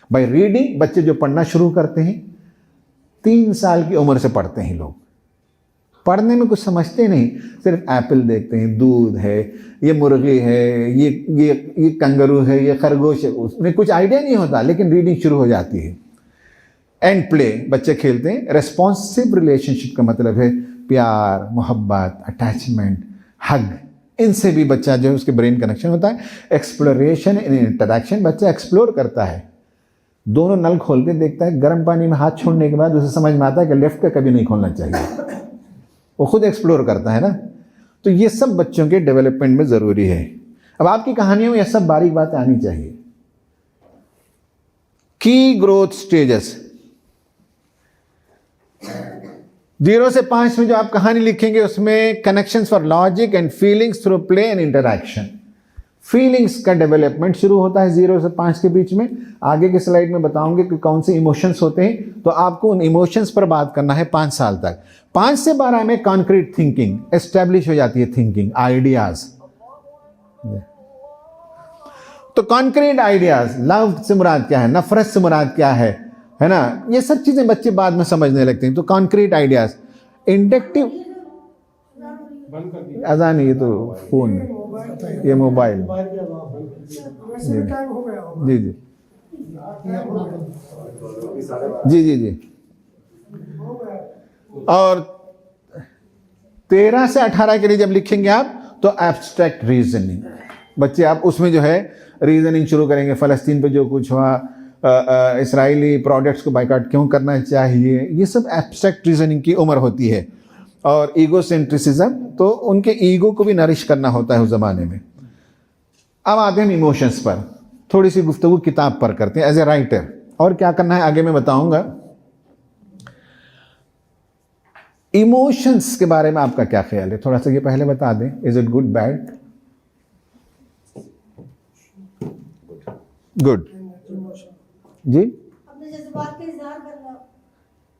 बाय रीडिंग, बच्चे जो पढ़ना शुरू करते हैं 3 साल की उम्र से पढ़ते हैं लोग। पढ़ने में कुछ समझते नहीं, सिर्फ एप्पल देखते हैं, दूध है, ये मुर्गी है, ये कंगारू है, ये खरगोश है, उसमें कुछ आइडिया नहीं होता, लेकिन रीडिंग शुरू हो जाती है। एंड प्ले, बच्चे खेलते हैं। रेस्पॉन्सिव रिलेशनशिप का मतलब है प्यार, मोहब्बत, अटैचमेंट, हग, इनसे भी बच्चा जो है उसके ब्रेन कनेक्शन होता है। एक्सप्लोरेशन इन इंटरैक्शन, बच्चा एक्सप्लोर करता है, दोनों नल खोल के देखता है। गर्म पानी में हाथ छोड़ने के बाद उसे समझ में आता है कि लेफ्ट का कभी नहीं खोलना चाहिए, वो खुद एक्सप्लोर करता है ना। तो ये सब बच्चों के डेवलपमेंट में जरूरी है। अब आपकी कहानियों में ये सब बारीक बातें आनी चाहिए। की ग्रोथ स्टेजेस, 0 से 5 में जो आप कहानी लिखेंगे उसमें connections for logic and feelings through play and interaction. Feelings का डेवलपमेंट शुरू होता है 0 से 5 के बीच में। आगे के स्लाइड में बताऊंगे कि कौन से इमोशंस होते हैं, तो आपको उन इमोशंस पर बात करना है 5 साल तक। 5 से 12 में कॉन्क्रीट थिंकिंग एस्टेब्लिश हो जाती है, थिंकिंग, आइडियाज। तो कॉन्क्रीट आइडियाज, लव से मुराद क्या है, नफरत से मुराद क्या है ना, ये सब चीजें बच्चे बाद में समझने लगते हैं। तो कॉन्क्रीट आइडियाज, इंडक्टिव, अजान, ये तो फोन है, ये मोबाइल, जी जी जी जी जी। और 13 से 18 के लिए जब लिखेंगे आप तो एब्स्ट्रैक्ट रीजनिंग, बच्चे आप उसमें जो है रीजनिंग शुरू करेंगे, फ़लस्तीन पे जो कुछ हुआ, इसराइली प्रोडक्ट्स को बाइकआउट क्यों करना चाहिए, ये सब एब्स्ट्रैक्ट रीजनिंग की उम्र होती है। और ईगो सेंट्रिसिज्म, तो उनके ईगो को भी नरिश करना होता है उस ज़माने में। अब आते हैं इमोशंस पर, थोड़ी सी गुफ्तगू किताब पर करते हैं एज ए राइटर। और क्या करना है आगे मैं बताऊंगा। इमोशंस के बारे में आपका क्या ख्याल है, थोड़ा सा ये पहले बता दें। Is it good, bad? Good जी। अपने जज्बात का इजहार करना,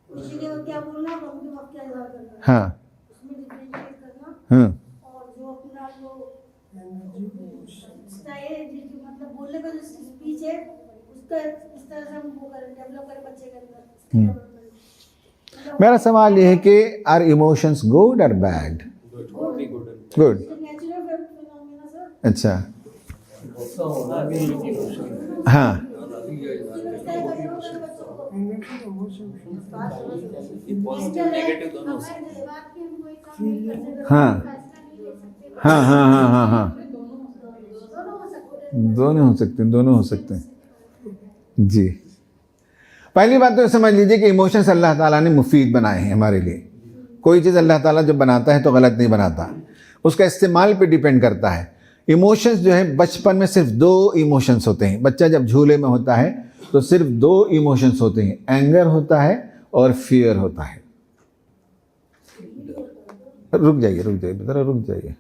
खुशी के वक्त क्या बोलना, गम के वक्त क्या इजहार करना, हाँ उसमें डिफरेंशिएट करना। हाँ और जो अपना जो स्टाइल, मतलब बोलने का जो स्पीच है, उसका इस तरह से हम वो करें, डेवलप करें बच्चे के अंदर। मेरा सवाल ये है कि आर इमोशंस गुड और bad? Good. Natural phenomena sir. अच्छा, हाँ हाँ हाँ हाँ हाँ हाँ हाँ, दोनों हो सकते हैं, दोनों हो सकते हैं जी। पहली बात तो समझ लीजिए कि इमोशंस अल्लाह ताला ने मुफीद बनाए हैं हमारे लिए। कोई चीज़ अल्लाह ताला जब बनाता है तो गलत नहीं बनाता, उसका इस्तेमाल पे डिपेंड करता है। इमोशंस जो है, बचपन में सिर्फ 2 इमोशंस होते हैं। बच्चा जब झूले में होता है तो सिर्फ 2 इमोशंस होते हैं, एंगर होता है और फियर होता है। रुक जाइए जरा रुक जाइए।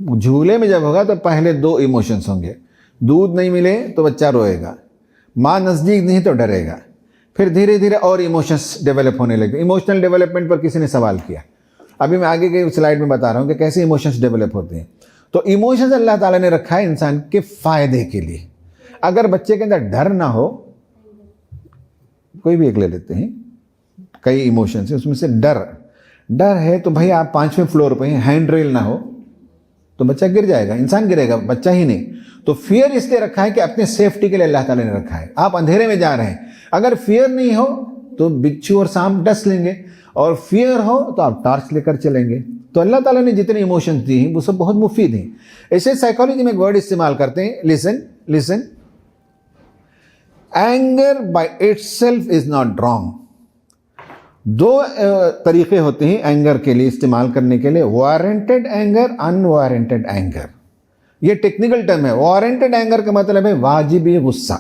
झूले में जब होगा तो पहले 2 इमोशंस होंगे। दूध नहीं मिले तो बच्चा रोएगा, माँ नज़दीक नहीं तो डरेगा, फिर धीरे धीरे और इमोशंस डेवलप होने लगे। इमोशनल डेवलपमेंट पर किसी ने सवाल किया, अभी मैं आगे के स्लाइड में बता रहा हूँ कि कैसे इमोशंस डेवलप होते हैं। तो इमोशंस अल्लाह ताला ने रखा है इंसान के फ़ायदे के लिए। अगर बच्चे के अंदर डर ना हो, कोई भी एक ले लेते हैं, कई इमोशंस है उसमें से डर है तो भाई आप 5वें फ्लोर पे हैं, हैंड रेल ना हो तो बच्चा गिर जाएगा, इंसान गिरेगा, बच्चा ही नहीं। तो फियर इसलिए रखा है कि अपने सेफ्टी के लिए अल्लाह ताला ने रखा है। आप अंधेरे में जा रहे हैं, अगर फियर नहीं हो तो बिच्छू और सांप डस लेंगे, और फियर हो तो आप टॉर्च लेकर चलेंगे। तो अल्लाह ताला ने जितने इमोशंस दिए हैं वो सब बहुत मुफीद हैं। ऐसे साइकोलॉजी में एक वर्ड इस्तेमाल करते हैं, listen, anger by itself is not wrong. 2 तरीके होते हैं एंगर के लिए इस्तेमाल करने के लिए, वारंटेड एंगर, अनवारंटेड एंगर। ये टेक्निकल टर्म है। वारंटेड एंगर का मतलब है वाजिबी गुस्सा,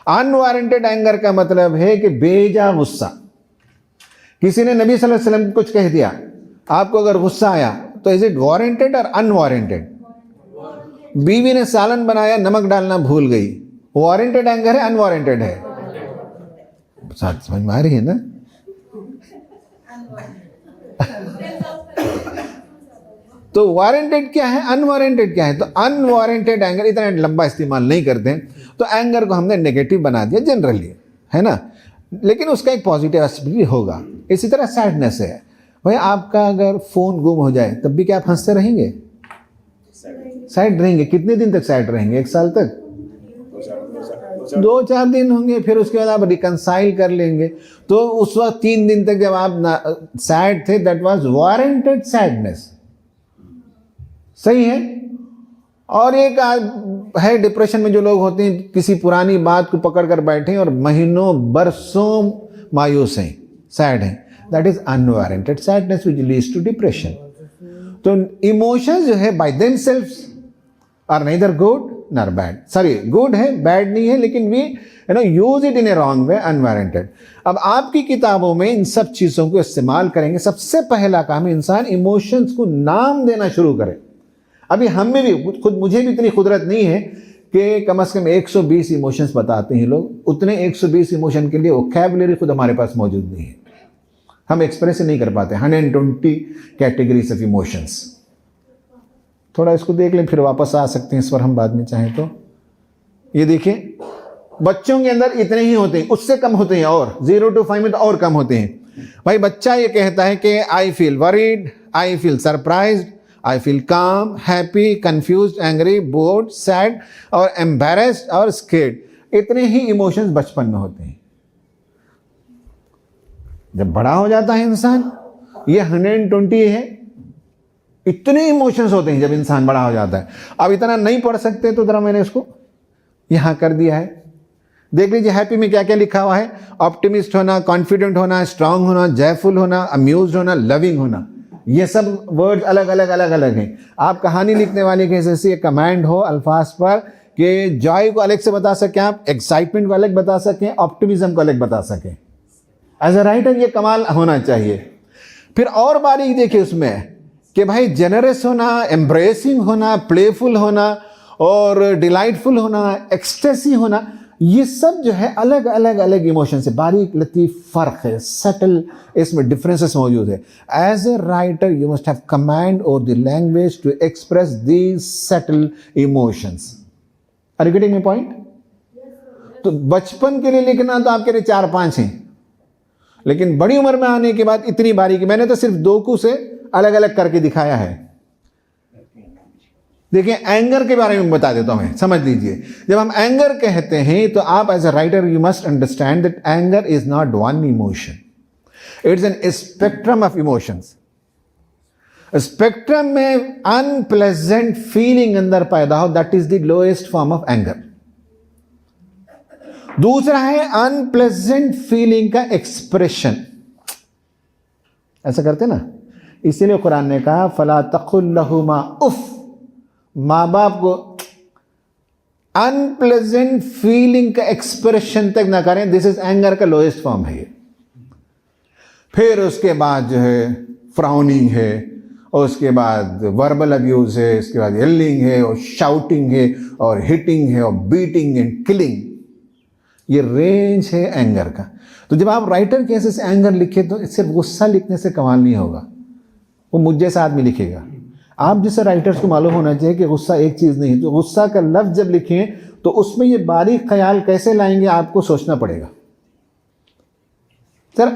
अनवारंटेड एंगर का मतलब है कि बेजा गुस्सा। किसी ने नबी सल्लल्लाहु अलैहि वसल्लम कुछ कह दिया, आपको अगर गुस्सा आया तो इज इट वारंटेड और अनवारंटेड? बीवी ने सालन बनाया, नमक डालना भूल गई, वारंटेड एंगर है, अनवारंटेड है? साथ समझ में आ रही है ना? तो वारंटेड क्या है, अनवारंटेड क्या है? तो अनवारंटेड एंगर, इतना लंबा इस्तेमाल नहीं करते हैं, तो एंगर को हमने नेगेटिव बना दिया जनरली, है ना, लेकिन उसका एक पॉजिटिव एस्पेक्ट भी होगा। इसी तरह सैडनेस है, भाई आपका अगर फ़ोन गुम हो जाए तब भी क्या आप हंसते रहेंगे? सैड रहेंगे। कितने दिन तक सैड रहेंगे? 1 साल तक? 2-4 दिन होंगे, फिर उसके बाद आप रिकंसाइल कर लेंगे। तो उस वक्त 3 दिन तक जब आप सैड थे, दैट वाज वारंटेड सैडनेस, सही है। और एक है डिप्रेशन में जो लोग होते हैं, किसी पुरानी बात को पकड़ कर बैठे हैं और महीनों बरसों मायूस हैं, सैड हैं, that is unwarranted sadness which leads to depression. तो इमोशंस जो है by themselves are neither good nor bad. Sorry, good है, बैड नहीं है, लेकिन we use it in a wrong way, unwarranted. अब आपकी किताबों में इन सब चीज़ों को इस्तेमाल करेंगे। सबसे पहला काम है इंसान इमोशंस को नाम देना शुरू करे। अभी हम में भी, खुद मुझे भी इतनी कुदरत नहीं है कि कम से कम 120 इमोशंस बताते हैं लोग। उतने 120 इमोशन के लिए वोकैबुलरी खुद हमारे पास मौजूद नहीं है, हम एक्सप्रेस नहीं कर पाते 120 कैटेगरीज ऑफ इमोशंस। थोड़ा इसको देख लें, फिर वापस आ सकते हैं इस पर हम बाद में चाहें तो। ये देखिए, बच्चों के अंदर इतने ही होते हैं, उससे कम होते हैं, और 0 to 5 में तो और कम होते हैं। भाई बच्चा ये कहता है कि I feel worried, I feel surprised, I feel काम, happy, confused, angry, board, sad और एम्बैरेस्ड और स्केर्ड। इतने ही इमोशंस बचपन में होते हैं। जब बड़ा हो जाता है इंसान, ये 120 है, इतने इमोशंस होते हैं जब इंसान बड़ा हो जाता है। अब इतना नहीं पढ़ सकते तो जरा मैंने इसको यहां कर दिया है। देख लीजिए हैप्पी में क्या क्या लिखा हुआ है। ऑप्टिमिस्ट होना, कॉन्फिडेंट होना, स्ट्रांग होना, जयफुल होना, अम्यूज्ड होना, लविंग होना, ये सब वर्ड अलग अलग अलग अलग हैं। आप कहानी लिखने वाले के हिसाब से कमांड हो अल्फाज पर कि जॉय को अलग से बता सकें, आप एक्साइटमेंट को अलग बता सकें, ऑप्टिमिज्म को अलग बता सकें। एज अ राइटर ये कमाल होना चाहिए। फिर और बारीक देखिए उसमें कि भाई जेनरस होना, एम्ब्रेसिंग होना, प्लेफुल होना और डिलाइटफुल होना, एक्सटेसी होना, ये सब जो है अलग अलग अलग इमोशन से बारीक लतीफ फर्क है, सटल इसमें डिफरेंसेस मौजूद है। As a writer you must have command over the language to express these subtle emotions. Are you getting my point? तो बचपन के लिए लिखना तो आपके लिए 4-5 हैं, लेकिन बड़ी उम्र में आने के बाद इतनी बारीकी, मैंने तो सिर्फ 2 को से अलग अलग करके दिखाया है। देखिए एंगर के बारे में बता देता हूं मैं, समझ लीजिए। जब हम एंगर कहते हैं तो आप as a writer you must understand that anger is not one emotion, it's an spectrum of emotions. Spectrum में अनप्लेजेंट फीलिंग अंदर पैदा हो, that is the lowest form of anger. दूसरा है अनप्लेजेंट फीलिंग का एक्सप्रेशन, ऐसा करते ना, इसीलिए कुरान ने कहा फला तकुल लहुमा उफ। माँ बाप को अनप्लेजेंट फीलिंग का एक्सप्रेशन तक ना करें, दिस इज एंगर का लोएस्ट फॉर्म है ये। फिर उसके बाद जो है फ्राउनिंग है, और उसके बाद वर्बल अब्यूज है, उसके बाद येलिंग है और शाउटिंग है और हिटिंग है और बीटिंग एंड किलिंग। ये रेंज है एंगर का। तो जब आप राइटर के ऐसे एंगर लिखे तो सिर्फ गुस्सा लिखने से कमाल नहीं होगा, वो मुझ जैसा आदमी लिखेगा। आप जैसे राइटर्स को मालूम होना चाहिए कि गुस्सा एक चीज़ नहीं है। तो गुस्सा का लफ्ज़ जब लिखें तो उसमें ये बारीक ख्याल कैसे लाएंगे आपको सोचना पड़ेगा। Sir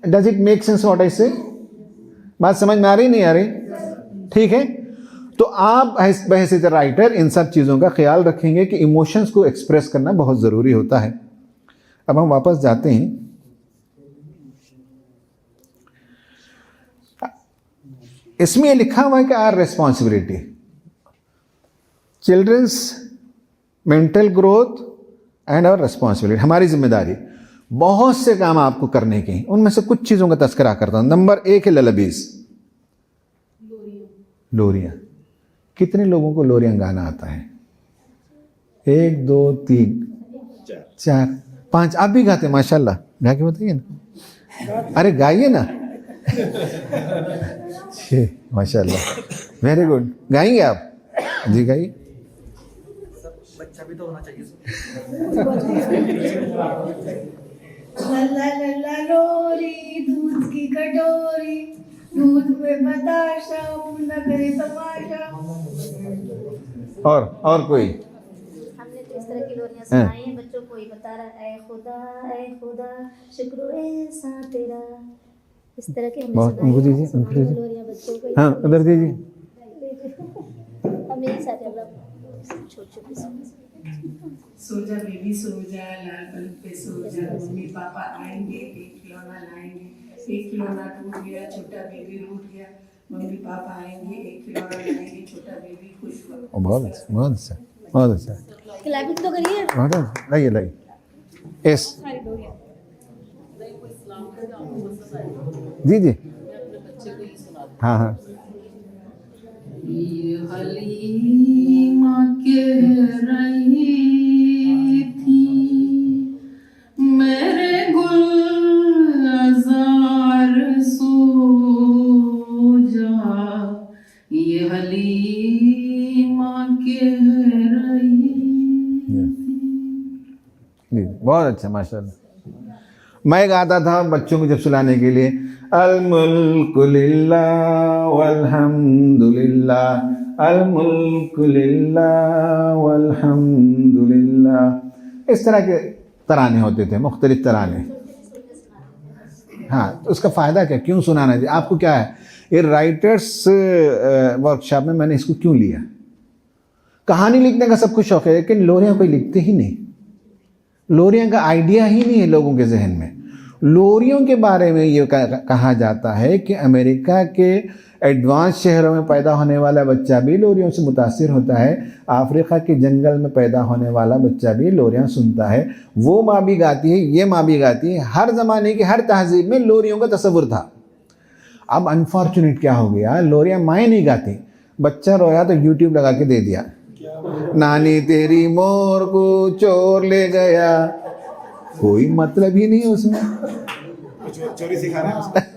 does it make sense what I से? बात समझ में आ रही नहीं आ रही? ठीक है, तो आप बहैसियत राइटर इन सब चीज़ों का ख्याल रखेंगे कि इमोशंस को एक्सप्रेस करना बहुत ज़रूरी होता है। अब हम वापस जाते हैं। इसमें लिखा हुआ है कि our responsibility, children's mental growth and our responsibility, हमारी जिम्मेदारी। बहुत से काम आपको करने के, उनमें से कुछ चीज़ों का तस्करा करता हूं। नंबर 1 है ललबीज, लोरियां। कितने लोगों को लोरियां गाना आता है? 1 2 3 4 5। आप भी गाते हैं माशाल्लाह, गा के बताइए ना। अरे गाइए ना। माशाल्लाह, वेरी गुड। गाएंगे आप? जी गाइए। बच्चा भी तो होना चाहिए। लल्ला लल्ला लोरी, दूध की कटोरी, दूध में बताशा, मुन्ना करे तमाशा। और कोई? हमने तो इस तरह की लोरियां सुनाई हैं बच्चों को। ही बता रहा है ऐ खुदा शुक्र एहसा तेरा, इस तरह के हमने बहुत उनको दीजिए, उनको दीजिए। लोरियां बच्चों को। हाँ उधर दीजिए। हम मेरे साथ छोटे सो जा बेबी सो जा, लाल पलक पे सो जा, मम्मी पापा आएंगे, एक खिलौना लाएंगे, एक खिलौना टूट गया, छोटा बेबी रूठ गया, मम्मी पापा आएंगे, एक खिलौना लाएंगे, छोटा बेबी खुश हुआ। बहुत अच्छा, बहुत अच्छा, बहुत अच्छा। क्लैपिंग तो करिए। बहुत अच्छा, लाइए यस जी। हाँ हाँ। ये हलीमा कह रही थी मेरे गुलजार सो जा, ये हलीमा कह रही जी बहुत अच्छा माशाल्लाह। मैं गाता था बच्चों को जब सुलाने के लिए, अल मुल्कु लिल्लाह वल्हम्दुलिल्लाह, अल मुल्कु लिल्लाह वल्हम्दुलिल्लाह। इस तरह के तराने होते थे, मुख्तलिफ तराने। हाँ, तो उसका फ़ायदा क्या, क्यों सुनाना चाहिए आपको? क्या है ये राइटर्स वर्कशॉप में मैंने इसको क्यों लिया? कहानी लिखने का सब कुछ शौक है, लेकिन लोरियां कोई लिखते ही नहीं। लोरियां का आइडिया ही नहीं है लोगों के जहन में। लोरियों के बारे में ये कहा जाता है कि अमेरिका के एडवांस शहरों में पैदा होने वाला बच्चा भी लोरियों से मुतासिर होता है, अफ्रीका के जंगल में पैदा होने वाला बच्चा भी लोरियां सुनता है। वो माँ भी गाती है, ये माँ भी गाती है। हर ज़माने की हर तहजीब में लोरियों का तस्वुर था। अब अनफॉर्चुनेट क्या हो गया, लोरियां माएँ नहीं गाती, बच्चा रोया तो यूट्यूब लगा के दे दिया, नानी तेरी मोर को चोर ले गया, कोई मतलब ही नहीं उसमें, चोरी सिखा रहे हैं।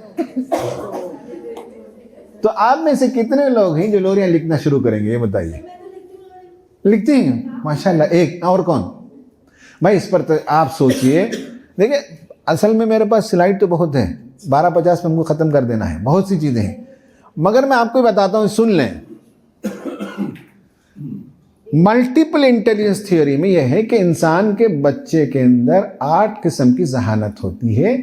तो आप में से कितने लोग हैं जो लोरियां लिखना शुरू करेंगे, ये बताइए। लिखते हैं माशाल्लाह। एक और कौन भाई, इस पर तो आप सोचिए। देखिए असल में मेरे पास स्लाइड तो बहुत है, 12:50 में हमको ख़त्म कर देना है, बहुत सी चीज़ें हैं, मगर मैं आपको बताता हूँ, सुन लें। मल्टीपल इंटेलिजेंस थ्योरी में यह है कि इंसान के बच्चे के अंदर 8 किस्म की जहानत होती है।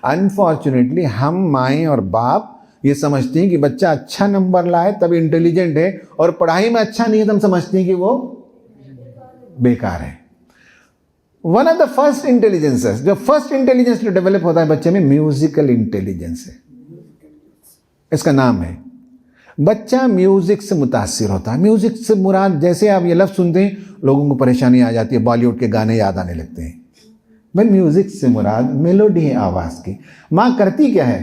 अनफॉर्चुनेटली हम माएँ और बाप ये समझते हैं कि बच्चा अच्छा नंबर लाए तब इंटेलिजेंट है, और पढ़ाई में अच्छा नहीं है तो हम समझते हैं कि वो बेकार है। One of the first intelligences, जो फर्स्ट इंटेलिजेंस जो डेवलप होता है बच्चे में, म्यूजिकल इंटेलिजेंस है। इसका नाम है, बच्चा म्यूजिक से मुतासिर होता है। म्यूजिक से मुराद, जैसे आप ये लफ्ज़ सुनते हैं लोगों को परेशानी आ जाती है, बॉलीवुड के गाने याद आने लगते हैं। भाई म्यूजिक से मुराद मेलोडी है आवाज़ की। माँ करती क्या है,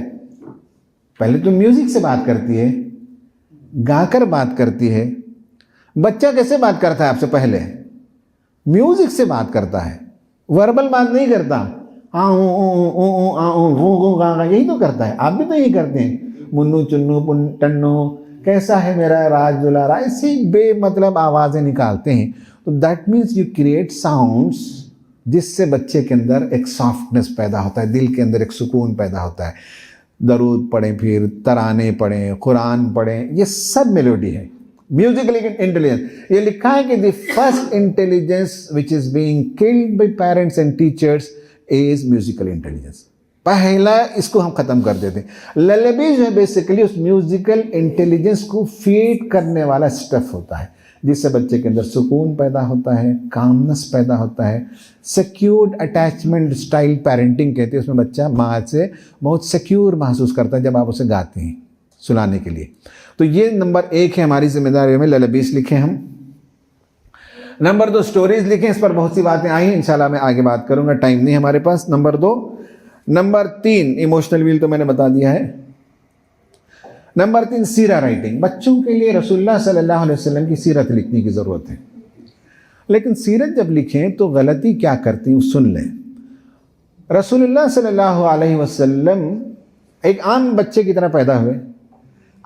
पहले तो म्यूजिक से बात करती है, गाकर बात करती है। बच्चा कैसे बात करता है आपसे पहले, म्यूजिक से बात करता है, वर्बल बात नहीं करता। यही तो करता है, आप भी तो यही करते हैं, मुन्नू चुन्नू टन्नू कैसा है मेरा राज दुलारा, ऐसे बेमतलब आवाज़ें निकालते हैं। तो that means you create sounds जिससे बच्चे के अंदर एक सॉफ्टनेस पैदा होता है, दिल के अंदर एक सुकून पैदा होता है। दरूद पढ़ें, फिर तराने पढ़ें, कुरान पढ़ें, ये सब मेलोडी है। म्यूजिकल इंटेलिजेंस, ये लिखा है कि the first intelligence which is being killed by parents and teachers is musical intelligence. पहला इसको हम खत्म कर देते हैं। ललेबी जो है बेसिकली उस म्यूजिकल इंटेलिजेंस को फीड करने वाला स्टफ होता है, जिससे बच्चे के अंदर सुकून पैदा होता है, कामनेस पैदा होता है। सिक्योर्ड अटैचमेंट स्टाइल पेरेंटिंग कहते हैं, उसमें बच्चा माँ से बहुत सिक्योर महसूस करता है जब आप उसे गाते हैं सुलाने के लिए। तो ये नंबर 1 है हमारी जिम्मेदारी में, ललेबीस लिखें हम। नंबर 2 स्टोरीज लिखें, इस पर बहुत सी बातें आई हैं, इंशाल्लाह मैं आगे बात करूंगा, टाइम नहीं हमारे पास। नंबर 2। नंबर 3 इमोशनल व्हील तो मैंने बता दिया है। नंबर 3 सीरा राइटिंग। बच्चों के लिए रसूलुल्लाह सल्लल्लाहु अलैहि वसल्लम की सीरत लिखने की ज़रूरत है। लेकिन सीरत जब लिखें तो गलती क्या करती हूँ, सुन लें। रसूलुल्लाह सल्लल्लाहु अलैहि वसल्लम एक आम बच्चे की तरह पैदा हुए,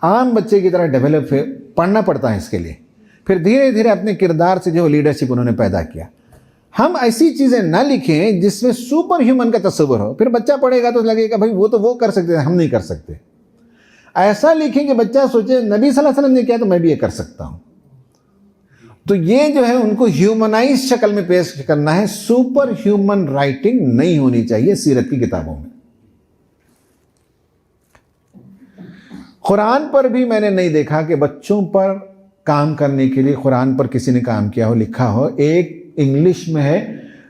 आम बच्चे की तरह डेवलप हुए, पढ़ना पड़ता है इसके लिए। फिर धीरे धीरे अपने किरदार से जो लीडरशिप उन्होंने पैदा किया। हम ऐसी चीज़ें ना लिखें जिसमें सुपर ह्यूमन का तस्वुर हो, फिर बच्चा पढ़ेगा तो लगेगा भाई वो तो वो कर सकते हैं, हम नहीं कर सकते। ऐसा लिखें कि बच्चा सोचे नबी सल्लल्लाहु अलैहि वसल्लम ने किया तो मैं भी ये कर सकता हूं। तो ये जो है उनको ह्यूमनाइज शक्ल में पेश करना है। सुपर ह्यूमन राइटिंग नहीं होनी चाहिए सीरत की किताबों में। कुरान पर भी मैंने नहीं देखा कि बच्चों पर काम करने के लिए कुरान पर किसी ने काम किया हो, लिखा हो। एक इंग्लिश में है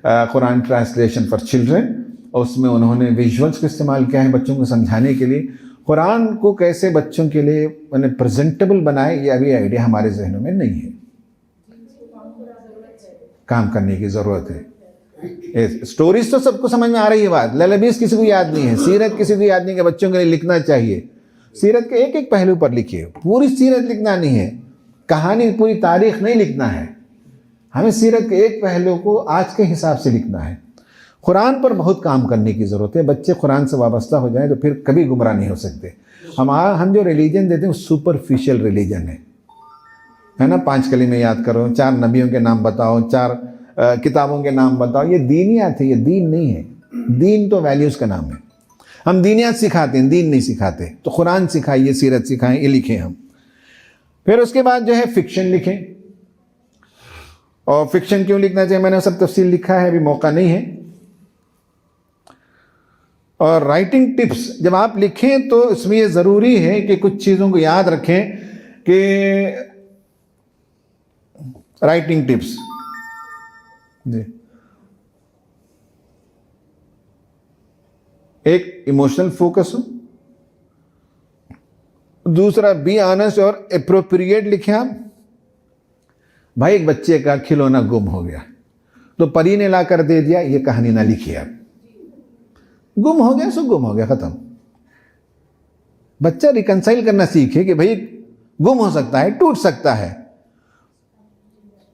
कुरान ट्रांसलेशन फॉर चिल्ड्रन, उसमें उन्होंने विजुअल्स का इस्तेमाल किया है बच्चों को समझाने के लिए। कुरान को कैसे बच्चों के लिए मैंने प्रेजेंटेबल बनाए, ये अभी आइडिया हमारे जहनों में नहीं है। काम करने की ज़रूरत है। स्टोरीज तो सबको समझ में आ रही है बात, ललबीस किसी को याद नहीं है, सीरत किसी को याद नहीं है कि बच्चों के लिए लिखना चाहिए। सीरत के एक एक पहलू पर लिखिए, पूरी सीरत लिखना नहीं है, कहानी पूरी तारीख नहीं लिखना है। हमें सीरत के एक पहलू को आज के हिसाब से लिखना है। कुरान पर बहुत काम करने की ज़रूरत है। बच्चे कुरान से वाबस्ता हो जाएं तो फिर कभी गुमराह नहीं हो सकते। हम जो रिलीजन देते हैं वो सुपरफिशियल रिलीजन है ना। 5 कलीमे याद करो, 4 नबियों के नाम बताओ, 4 किताबों के नाम बताओ, ये दीनियात है, ये दीन नहीं है। दीन तो वैल्यूज़ का नाम है। हम दीनियात सिखाते हैं, दीन नहीं सिखाते। तो कुरान सिखाइए, सीरत सिखाएं, ये लिखें हम। फिर उसके बाद जो है फिक्शन लिखें। और फिक्शन क्यों लिखना चाहिए, मैंने सब तफसील लिखा है, अभी मौका नहीं है। और राइटिंग टिप्स जब आप लिखें तो इसमें ये ज़रूरी है कि कुछ चीज़ों को याद रखें कि राइटिंग टिप्स जी एक इमोशनल फोकस हो, दूसरा बी ऑनेस्ट और एप्रोप्रिएट लिखें आप। भाई एक बच्चे का खिलौना गुम हो गया तो परी ने ला कर दे दिया, ये कहानी ना लिखिए आप। गुम हो गया सो गुम हो गया, खत्म। बच्चा रिकंसाइल करना सीखे कि भाई गुम हो सकता है, टूट सकता है,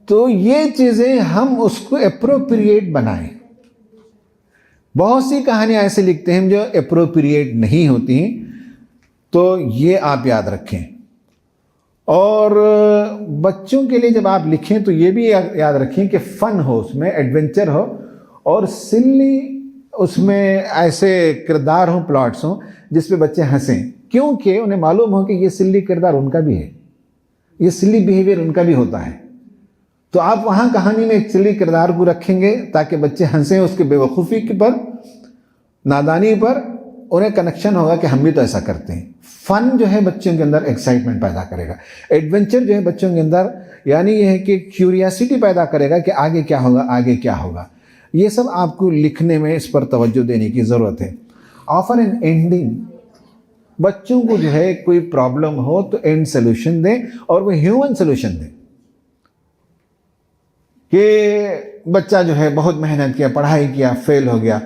तो ये चीजें हम उसको एप्रोप्रिएट बनाएं। बहुत सी कहानियां ऐसे लिखते हैं जो एप्रोप्रिएट नहीं होती, तो ये आप याद रखें। और बच्चों के लिए जब आप लिखें तो ये भी याद रखें कि फन हो, उसमें एडवेंचर हो, और सिल्ली उसमें ऐसे किरदार हो, प्लॉट्स हो जिस पे बच्चे हंसें, क्योंकि उन्हें मालूम हो कि ये सिल्ली किरदार उनका भी है, ये सिल्ली बिहेवियर उनका भी होता है। तो आप वहां कहानी में एक सिल्ली किरदार को रखेंगे ताकि बच्चे हंसें उसके बेवकूफ़ी पर, नादानी पर, उन्हें कनेक्शन होगा कि हम भी तो ऐसा करते हैं। फन जो है बच्चों के अंदर एक्साइटमेंट पैदा करेगा, एडवेंचर जो है बच्चों के अंदर यानी यह है कि क्यूरियासिटी पैदा करेगा कि आगे क्या होगा, आगे क्या होगा। ये सब आपको लिखने में इस पर तवज्जो देने की ज़रूरत है। ऑफर एन एंडिंग, बच्चों को जो है कोई प्रॉब्लम हो तो एंड सोल्यूशन दें, और वो ह्यूमन सोल्यूशन दें कि बच्चा जो है बहुत मेहनत किया, पढ़ाई किया, फेल हो गया,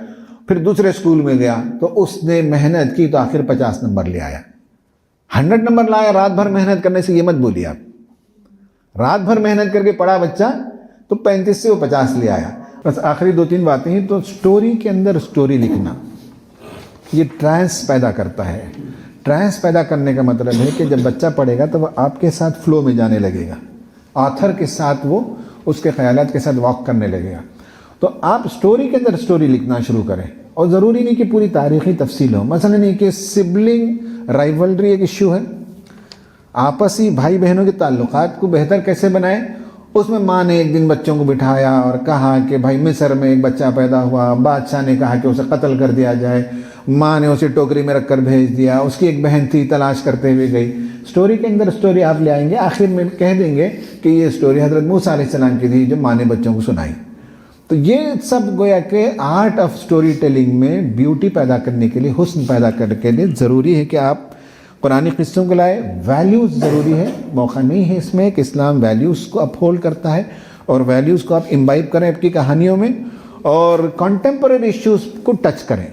फिर दूसरे स्कूल में गया तो उसने मेहनत की तो आखिर 50 नंबर ले आया, 100 नंबर लाया। रात भर मेहनत करने से ये मत बोलिए आप, रात भर मेहनत करके पढ़ा बच्चा तो 35 से वो 50 ले आया। बस आखिरी 2-3 बातें हैं। तो स्टोरी के अंदर स्टोरी लिखना ये ट्रांस पैदा करता है। ट्रांस पैदा करने का मतलब है कि जब बच्चा पढ़ेगा तो वह आपके साथ फ्लो में जाने लगेगा, ऑथर के साथ वो उसके ख्यालात के साथ वॉक करने लगेगा। तो आप स्टोरी के अंदर स्टोरी लिखना शुरू करें, और ज़रूरी नहीं कि पूरी तारीख़ी तफसील हो। मसलन नहीं कि सिबलिंग राइवलरी एक इश्यू है, आपसी भाई बहनों के ताल्लुकात को बेहतर कैसे बनाएं। उसमें माँ ने एक दिन बच्चों को बिठाया और कहा कि भाई मिस्र में एक बच्चा पैदा हुआ, बादशाह ने कहा कि उसे कत्ल कर दिया जाए, माँ ने उसे टोकरी में रखकर भेज दिया, उसकी एक बहन थी तलाश करते हुए गई। स्टोरी के अंदर स्टोरी आप ले आएंगे, आखिर में कह देंगे कि ये स्टोरी हज़रत मूसा अलैहिस्सलाम की थी जो माँ ने बच्चों को सुनाई। तो ये सब गोया के आर्ट ऑफ स्टोरी टेलिंग में ब्यूटी पैदा करने के लिए, हुस्न पैदा करने के लिए ज़रूरी है कि आप कुरानी क़िस्सों को लाए। वैल्यूज़ ज़रूरी है, मौका नहीं है इसमें कि इस्लाम वैल्यूज़ को अपहोल्ड करता है, और वैल्यूज़ को आप इम्बाइब करें आपकी कहानियों में, और कॉन्टेम्परेरी इश्यूज़ को टच करें।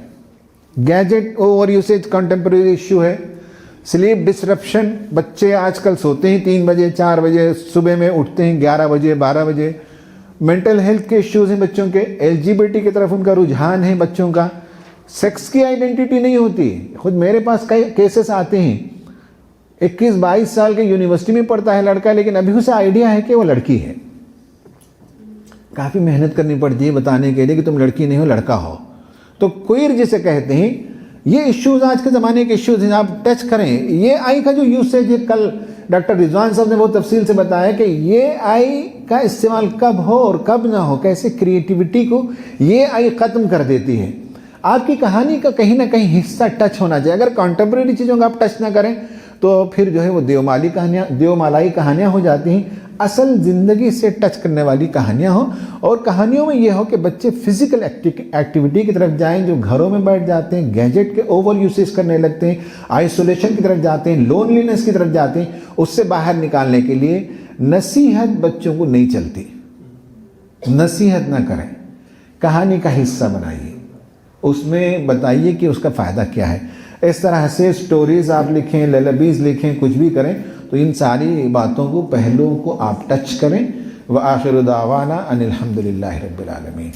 Gadget over usage contemporary issue है, स्लीप डिसरप्शन, बच्चे आजकल सोते हैं 3 बजे 4 बजे, सुबह में उठते हैं 11 बजे 12 बजे। मेंटल हेल्थ के इश्यूज़ हैं बच्चों के, LGBT की तरफ उनका रुझान है बच्चों का, सेक्स की आइडेंटिटी नहीं होती। खुद मेरे पास कई केसेस आते हैं, 21-22 साल के यूनिवर्सिटी में पढ़ता है लड़का, लेकिन अभी उसे आइडिया है कि वो लड़की है। काफ़ी मेहनत करनी पड़ती है बताने के लिए कि तुम लड़की नहीं हो, लड़का हो। तो क्वेयर जिसे कहते हैं, ये इश्यूज आज के ज़माने के इश्यूज हैं, आप टच करें। ये आई का जो यूसेज है, कल डॉक्टर रिजवान साहब ने बहुत तफसील से बताया कि ये आई का इस्तेमाल कब हो और कब ना हो, कैसे क्रिएटिविटी को ये आई ख़त्म कर देती है। आपकी कहानी का कहीं ना कहीं हिस्सा टच होना चाहिए। अगर कॉन्टेम्परेरी चीज़ों का आप टच ना करें तो फिर जो है वो देवमालाई कहानियाँ हो जाती हैं। असल ज़िंदगी से टच करने वाली कहानियाँ हो, और कहानियों में ये हो कि बच्चे फिजिकल एक्टिविटी की तरफ जाएं, जो घरों में बैठ जाते हैं, गैजेट के ओवर यूसेज करने लगते हैं, आइसोलेशन की तरफ जाते हैं, लोनलीनेस की तरफ जाते हैं। उससे बाहर निकालने के लिए नसीहत बच्चों को नहीं चलती, नसीहत ना करें, कहानी का हिस्सा बनाइए, उसमें बताइए कि उसका फ़ायदा क्या है। इस तरह से स्टोरीज़ आप लिखें, ललबीज़ लिखें, कुछ भी करें, तो इन सारी बातों को, पहलुओं को आप टच करें। व आखिर दावाना अनिल हम्दुलिल्लाहि रब्बिल आलमीन।